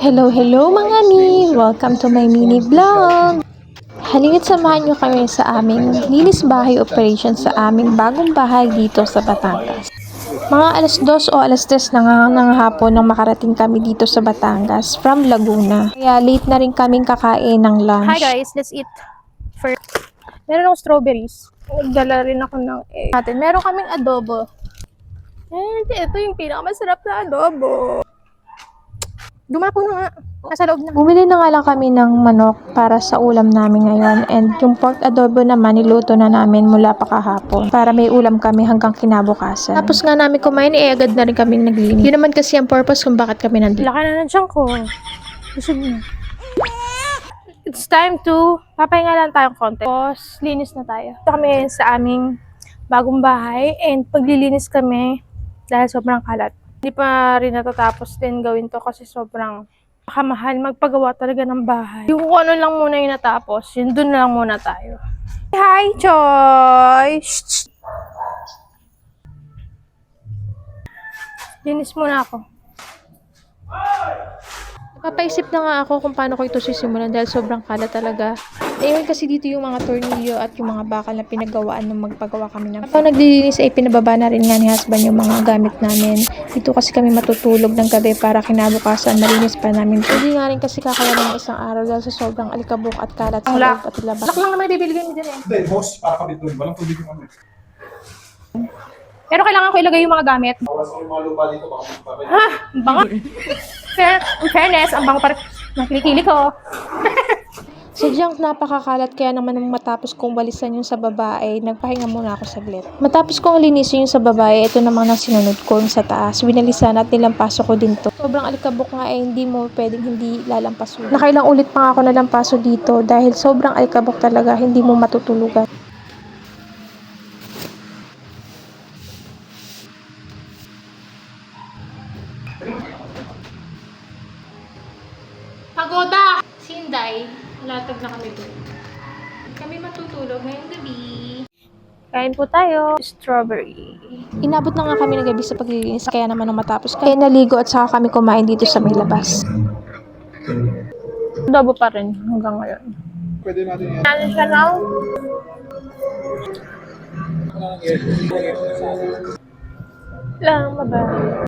Hello, hello mga mi! Welcome to my mini vlog! Halina't samahan nyo kami sa aming linis bahay operation sa aming bagong bahay dito sa Batangas. Mga alas 2 o alas 3 ng hapon nang makarating kami dito sa Batangas from Laguna. Kaya late na rin kaming kakain ng lunch. Hi guys, let's eat first. Meron akong strawberries. Nagdala rin ako ng egg. Meron kaming adobo. And ito yung pinakamasarap na adobo. Dumako na nga. Nasa loob na. Bumili na nga lang kami ng manok para sa ulam namin ngayon. And yung pork adobo naman, niluto na namin mula pa kahapon. Para may ulam kami hanggang kinabukasan. Tapos nga namin kumain, agad na rin kami naglinis. Yun naman kasi ang purpose kung bakit kami nandito. Laki na ng tiyan ko. Busog na. It's time to papahinga lang tayong konti. Tapos, linis na tayo. Ito kami ngayon sa aming bagong bahay. And paglilinis kami dahil sobrang kalat. Hindi pa rin natatapos din gawin to kasi sobrang kamahal magpagawa talaga ng bahay. Yung kung ano lang muna yung natapos, yun dun lang muna tayo. Hi, Choy! Shh! Linis muna ako. Napapaisip na nga ako kung paano ko ito sisimulan dahil sobrang kalat talaga. Ayun kasi dito yung mga tornilyo at yung mga bakal na pinagawaan nung magpagawa kami ng. Kapag naglilinis ay pinababa na rin nga ni husband yung mga gamit namin. Dito kasi kami matutulog ng gabi para kinabukasan malinis pa namin. Hindi nga rin kasi kakayanin ng isang araw dahil sa sobrang alikabok at kalat sa loob at labas. Lak lang naman ibibigay mo dyan eh. Hindi, boss, para kabit doon. Walang tubig yung ano. Pero kailangan ko ilagay yung mga gamit. Bawas ko yung mga lupa dito, baka magpapay. Ha! Ang bango! In fairness, ang bango pa rin. Nakilikili ko. Sadyang napakakalat kaya naman nung matapos kong walisan yung sa babae, nagpahinga muna ako saglit. Matapos kong linisin yung sa babae, ito naman ang sinunod ko yung sa taas. Winalisan at nilampaso ko din to. Sobrang alikabok nga hindi mo pwedeng hindi lalampaso. Nakailang ulit pa nga ako nalampaso dito dahil sobrang alikabok talaga, hindi mo matutulugan. Pagoda! Sinday, latag na kami doon. Kami matutulog ngayong gabi. Kain po tayo. Strawberry. Inabot na nga kami ng gabi sa paglilinis kaya naman nung matapos kaya naligo at saka kami kumain dito sa may labas. Adobo pa rin hanggang ngayon. Pwede natin yan. Ano siya now? Lang, bye-bye.